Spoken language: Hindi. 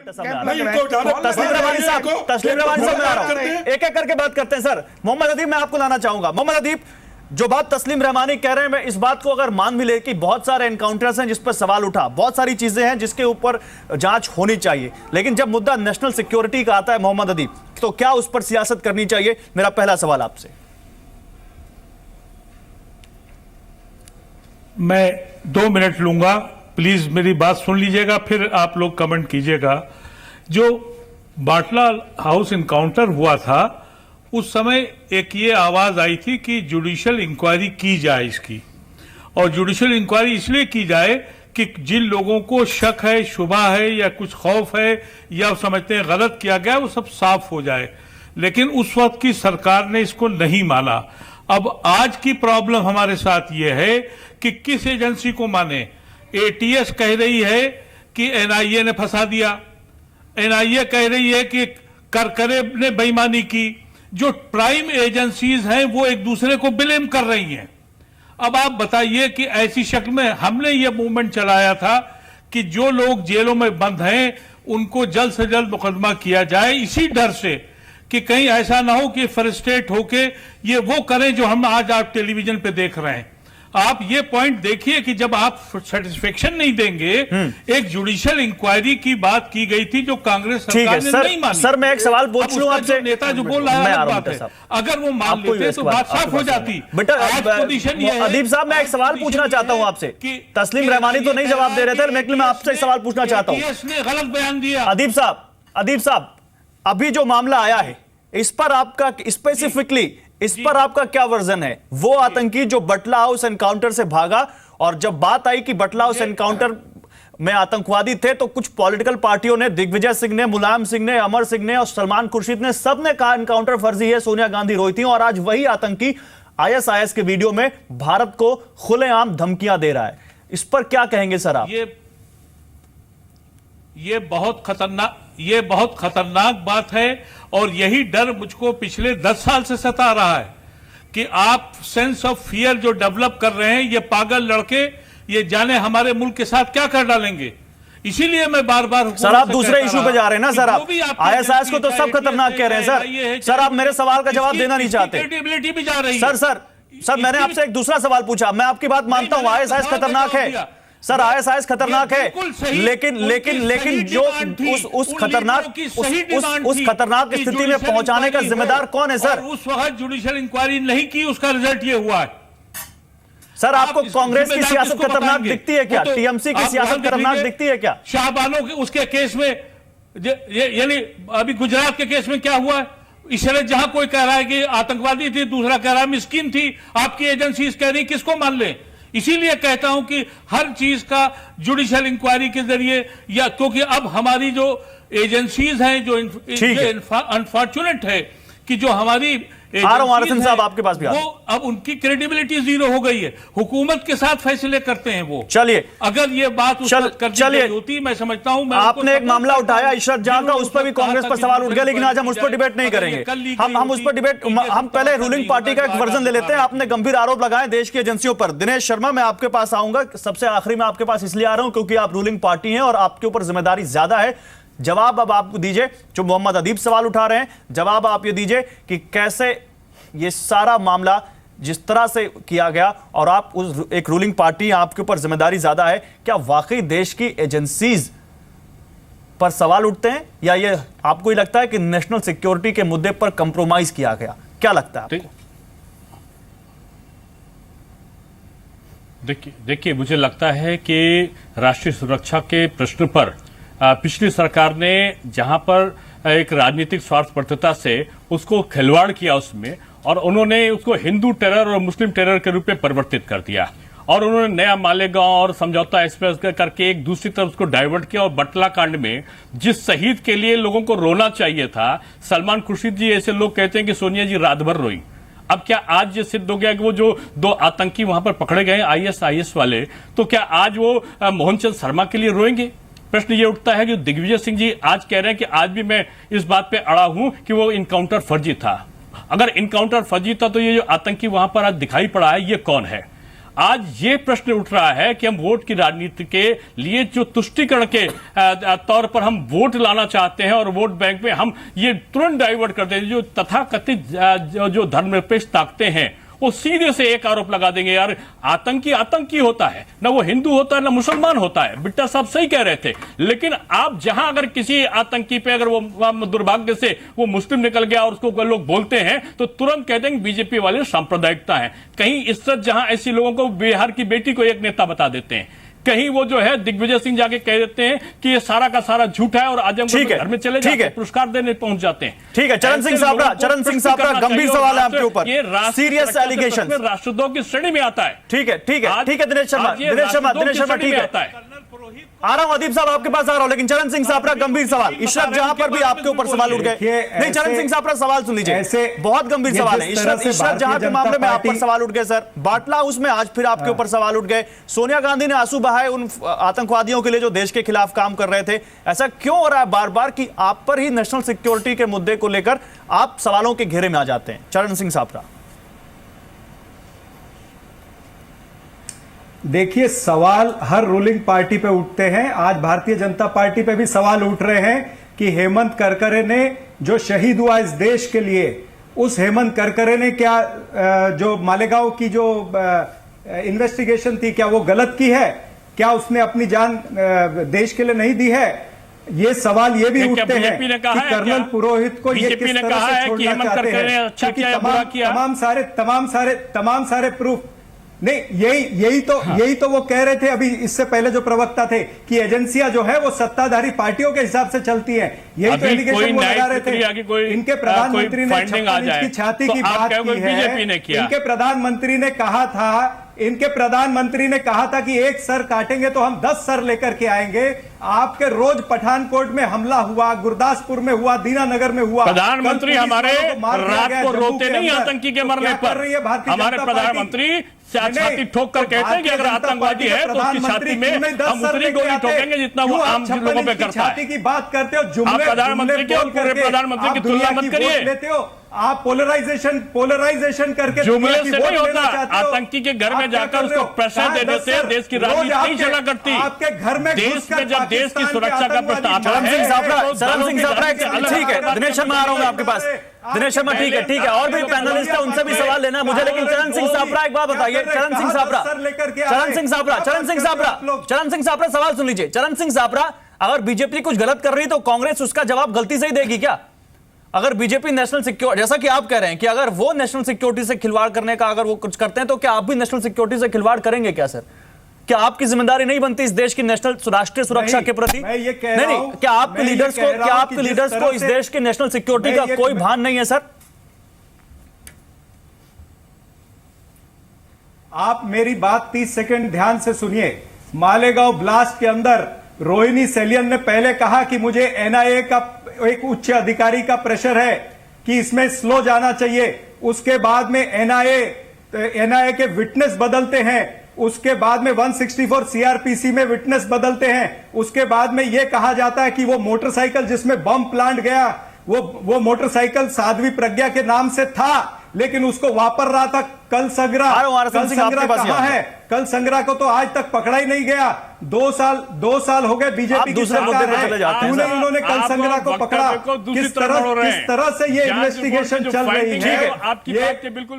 तस्लीम रवानी साहब मैं आ रहा हूं, एक एक करके बात करते हैं सर। मोहम्मद अदीब मैं आपको लाना चाहूंगा। मोहम्मद अदीब, जो बात तस्लीम रहमानी कह रहे हैं, मैं इस बात को अगर मान भी ले कि बहुत सारे एनकाउंटर्स हैं जिस पर सवाल उठा, बहुत सारी चीजें हैं जिसके ऊपर जांच होनी चाहिए, लेकिन जब मुद्दा नेशनल सिक्योरिटी का आता है मोहम्मद अदीब, तो क्या उस पर सियासत करनी चाहिए? मेरा पहला सवाल आपसे। मैं 2 मिनट लूंगा, प्लीज मेरी बात सुन लीजिएगा, फिर आप लोग कमेंट कीजिएगा। जो बाटला हाउस इनकाउंटर हुआ था उस समय एक ये आवाज आई थी कि जुडिशियल इंक्वायरी की जाए इसकी, और जुडिशियल इंक्वायरी इसलिए की जाए कि जिन लोगों को शक है, शुबा है या कुछ खौफ है या समझते हैं गलत किया गया, वो सब साफ हो जाए। लेकिन उस वक्त की सरकार ने इसको नहीं माना। अब आज की प्रॉब्लम हमारे साथ ये है कि किस एजेंसी को माने। एटीएस कह रही है कि एनआईए ने फंसा दिया, एनआईए कह रही है कि करकरे ने बेईमानी की, जो प्राइम एजेंसीज हैं वो एक दूसरे को ब्लेम कर रही हैं। अब आप बताइए कि ऐसी शक्ल में हमने ये मूवमेंट चलाया था कि जो लोग जेलों में बंद हैं उनको जल्द से जल्द मुकदमा किया जाए, इसी डर से कि कहीं ऐसा ना हो कि फ्रस्ट्रेट होके ये वो करें जो हम आज आप टेलीविजन पे देख रहे हैं। आप ये पॉइंट देखिए कि जब आप सेटिस्फेक्शन नहीं देंगे, एक जुडिशियल इंक्वायरी की बात की गई थी जो कांग्रेस सरकार ने नहीं मानी। सर मैं एक सवाल पूछ लूं आपसे, नेता जो बोल रहा है बात है, अगर वो मान लेते तो बात साफ हो जाती। बेटा अदीब साहब, मैं एक सवाल पूछना चाहता हूं आपसे। तस्लीम रहमानी तो नहीं जवाब दे रहे थे, लेकिन मैं आपसे एक सवाल पूछना चाहता हूं। इसने गलत बयान दिया। अदीब साहब, अभी जो मामला आया है इस पर आपका स्पेसिफिकली इस पर आपका क्या वर्जन है? वो आतंकी जो बटला हाउस एनकाउंटर से भागा, और जब बात आई कि बटला हाउस एनकाउंटर में आतंकवादी थे तो कुछ पॉलिटिकल पार्टियों ने, दिग्विजय सिंह ने, मुलायम सिंह ने, अमर सिंह ने और सलमान खुर्शीद ने, सबने कहा एनकाउंटर फर्जी है, सोनिया गांधी रोई थी, और आज वही आतंकी आईएसआईएस के वीडियो में भारत को खुलेआम धमकियां दे रहा है। इस पर क्या कहेंगे सर आप? ये बहुत खतरनाक बात है, और यही डर मुझको पिछले 10 साल से सता रहा है कि आप सेंस ऑफ फियर जो डेवलप कर रहे हैं, ये पागल लड़के ये जाने हमारे मुल्क के साथ क्या कर डालेंगे। इसीलिए मैं बार बार सर, आप दूसरे इशू पे जा रहे हैं ना सर। आप आईएसआईएस को तो सब खतरनाक कह रहे हैं सर। सर आप मेरे सवाल का जवाब देना नहीं चाहते। क्रेडिबिलिटी भी जा रही है। सर मैंने आपसे एक दूसरा सवाल पूछा, मैं आपकी बात मानता हूं, आईएसआईएस खतरनाक है सर, आईएसआईएस खतरनाक है, लेकिन जो उस खतरनाक स्थिति में पहुंचाने का जिम्मेदार कौन है सर? उस वक्त जुडिशियल इंक्वायरी नहीं की, उसका रिजल्ट ये हुआ है। सर आपको कांग्रेस की सियासत खतरनाक दिखती है क्या? टीएमसी की सियासत खतरनाक दिखती है क्या? शाहबानो के उसके केस में, यानी अभी गुजरात के केस में क्या हुआ है? इसलिए जहां कोई कह रहा है कि आतंकवादी थी, दूसरा कह रहा है मिस्किन थी, आपकी एजेंसी कह रही, किसको मान ले? इसीलिए कहता हूं कि हर चीज का जुडिशियल इंक्वायरी के जरिए, या क्योंकि अब हमारी जो एजेंसीज हैं जो अनफॉर्चुनेट है कि जो हमारी साहब आपके पास भी वो अब उनकी क्रेडिबिलिटी जीरो हो गई है। हुकूमत के साथ फैसले करते हैं वो। चलिए, अगर ये बात चलिए होती, मैं समझता हूं। आपने एक मामला उठाया इशरत जहां का, उस पर भी कांग्रेस पर सवाल उठ गया, लेकिन आज हम उस पर डिबेट नहीं करेंगे। हम उस पर डिबेट, हम पहले रूलिंग पार्टी का एक वर्जन ले लेते हैं। आपने गंभीर आरोप लगाए देश की एजेंसियों पर। दिनेश शर्मा, मैं आपके पास आऊंगा, सबसे आखिरी में आपके पास इसलिए आ रहा हूं क्योंकि आप रूलिंग पार्टी हैं और आपके ऊपर जिम्मेदारी ज्यादा है। जवाब अब आप दीजिए, जो मोहम्मद अदीब सवाल उठा रहे हैं, जवाब आप ये दीजिए कि कैसे ये सारा मामला जिस तरह से किया गया, और आप उस एक रूलिंग पार्टी, आपके ऊपर जिम्मेदारी ज्यादा है, क्या वाकई देश की एजेंसीज पर सवाल उठते हैं, या ये आपको ही लगता है कि नेशनल सिक्योरिटी के मुद्दे पर कंप्रोमाइज किया गया? क्या लगता है आपको? देखिए मुझे लगता है कि राष्ट्रीय सुरक्षा के प्रश्न पर पिछली सरकार ने जहां पर एक राजनीतिक स्वार्थपरता से उसको खिलवाड़ किया उसमें, और उन्होंने उसको हिंदू टेरर और मुस्लिम टेरर के रूप में परिवर्तित कर दिया, और उन्होंने नया मालेगांव और समझौता एक्सप्रेस करके एक दूसरी तरफ उसको डाइवर्ट किया। और बटला कांड में जिस शहीद के लिए लोगों को रोना चाहिए था, सलमान खुर्शीद जी ऐसे लोग कहते हैं कि सोनिया जी रात भर रोई। अब क्या आज ये सिद्ध हो गया कि वो जो 2 आतंकी वहां पर पकड़े गए आईएसआईएस वाले, तो क्या आज वो मोहनचंद शर्मा के लिए रोएंगे? प्रश्न ये उठता है कि दिग्विजय सिंह जी आज कह रहे हैं कि आज भी मैं इस बात पे अड़ा हूं कि वो इनकाउंटर फर्जी था। अगर इनकाउंटर फर्जी था तो ये जो आतंकी वहां पर आज दिखाई पड़ा है, ये कौन है? आज ये प्रश्न उठ रहा है कि हम वोट की राजनीति के लिए जो तुष्टीकरण के तौर पर हम वोट लाना चाहते हैं और वोट बैंक में हम ये तुरंत डाइवर्ट करते हैं। जो तथाकथित जो धर्मनिरपेक्ष ताकतें हैं वो सीधे से एक आरोप लगा देंगे, यार आतंकी होता है, ना वो हिंदू होता है ना मुसलमान होता है। बिट्टा साहब सही कह रहे थे, लेकिन आप जहां अगर किसी आतंकी पे अगर वो दुर्भाग्य से वो मुस्लिम निकल गया और उसको लोग बोलते हैं तो तुरंत कहते हैं बीजेपी वाले सांप्रदायिकता है। कहीं इज्जत जहां ऐसी लोगों को बिहार की बेटी को एक नेता बता देते हैं, कहीं वो जो है दिग्विजय सिंह जाके कह देते हैं कि ये सारा का सारा झूठ है और आजमगढ़ घर में चले जाते हैं, पुरस्कार देने पहुंच जाते हैं। ठीक है, चरण सिंह साहब गंभीर सवाल है आपके ऊपर, सीरियस एलिगेशन राष्ट्रद्रोह की श्रेणी में आता है। ठीक है दिनेश शर्मा ठीक है, आ रहा हूं अदीप साहब आपके पास आ रहा हूं, लेकिन चरण सिंह सापरा गंभीर सवाल, इशरत जहां पर भी आपके ऊपर सवाल उठ गए। नहीं, चरण सिंह सापरा सवाल सुन लीजिए, बहुत गंभीर सवाल है। इशरत जहां के मामले में आप पर सवाल उठ गए सर, बाटला उसमें आज फिर आपके ऊपर सवाल उठ गए। सोनिया गांधी ने आंसू बहाए उन आतंकवादियों के लिए जो देश के खिलाफ काम कर रहे थे। ऐसा क्यों हो रहा है बार बार कि आप पर ही नेशनल सिक्योरिटी के मुद्दे को लेकर आप सवालों के घेरे में आ जाते हैं? चरण सिंह सापरा, देखिए, सवाल हर रूलिंग पार्टी पे उठते हैं। आज भारतीय जनता पार्टी पे भी सवाल उठ रहे हैं कि हेमंत करकरे ने जो शहीद हुआ इस देश के लिए, उस हेमंत करकरे ने क्या जो मालेगांव की जो इन्वेस्टिगेशन थी, क्या वो गलत की है? क्या उसने अपनी जान देश के लिए नहीं दी है? ये सवाल ये भी उठते हैं कि कर्नल पुरोहित को ये किस तरह से छोड़ना चाहते हैं, क्योंकि तमाम सारे प्रूफ नहीं, यही तो वो कह रहे थे अभी इससे पहले जो प्रवक्ता थे कि एजेंसियां जो है वो सत्ताधारी पार्टियों के हिसाब से चलती हैं। यही तो एलिगेशन वो लगा रहे थे। इनके प्रधानमंत्री ने 56 इंच की छाती की बात की है। इनके प्रधानमंत्री ने कहा था कि एक सर काटेंगे तो हम 10 सर लेकर के आएंगे। आपके रोज पठानकोट में हमला हुआ, गुरदासपुर में हुआ, दीनानगर में हुआ। प्रधानमंत्री हमारे रात को रोते नहीं आतंकी के मरने पर। हमारे प्रधानमंत्री छाती ठोक कर कहते हैं कि अगर आतंकवादी है तो उसकी छाती में हम उतनी गोली ठोकेंगे जितना वो आम लोगों पे करता है। छाती की बात करते हो, जुमले प्रधानमंत्री के और पूरे प्रधानमंत्री की तुलना मत करिए। लेते हो आप पोलराइजेशन करके जुमले से नहीं होता। आतंकी के घर में जाकर उसको प्रेशर देने से देश की राजनीति नहीं चला करती। आपके घर में देश में जब देश की सुरक्षा का प्रश्न आता है, ठीक है, दिनेश शर्मा आ रहा हूं आपके पास। दिनेश शर्मा ठीक है, और भी पैनलिस्ट है उनसे भी सवाल लेना मुझे, लेकिन चरण सिंह सापरा एक बात बताइए। चरण सिंह सापरा सवाल सुन लीजिए। चरण सिंह सापरा, अगर बीजेपी कुछ गलत कर रही तो कांग्रेस उसका जवाब गलती से ही देगी क्या? अगर बीजेपी नेशनल सिक्योरिटी, जैसा कि आप कह रहे हैं कि अगर वो नेशनल सिक्योरिटी से खिलवाड़ करने का अगर वो कुछ करते हैं तो क्या आप भी नेशनल सिक्योरिटी से खिलवाड़ करेंगे क्या सर? क्या आपकी जिम्मेदारी नहीं बनती इस देश की राष्ट्रीय सुरक्षा के प्रति? मैं ये कह रहा हूं, क्या आपके लीडर्स को इस देश की नेशनल सिक्योरिटी का कोई भान नहीं है सर? आप मेरी बात 30 सेकंड ध्यान से सुनिए। मालेगांव ब्लास्ट के अंदर रोहिणी सेलियन ने पहले कहा कि मुझे एनआईए का एक उच्च अधिकारी का प्रेशर है कि इसमें स्लो जाना चाहिए। उसके बाद में एनआईए के विटनेस बदलते हैं, उसके बाद में 164 सीआरपीसी में विटनेस बदलते हैं। उसके बाद में यह कहा जाता है कि वो मोटरसाइकिल जिसमें बम प्लांट गया, वो मोटरसाइकिल साध्वी प्रज्ञा के नाम से था, लेकिन उसको वापर रहा था कल संग्रह कहाँ है? कल संग्रह को तो आज तक पकड़ा ही नहीं गया। 2 साल हो गए बीजेपी की सरकार है, उन्होंने कल संग्रह को पकड़ा। किस तरह से ये इन्वेस्टिगेशन चल रही है? आपकी बात के बिल्कुल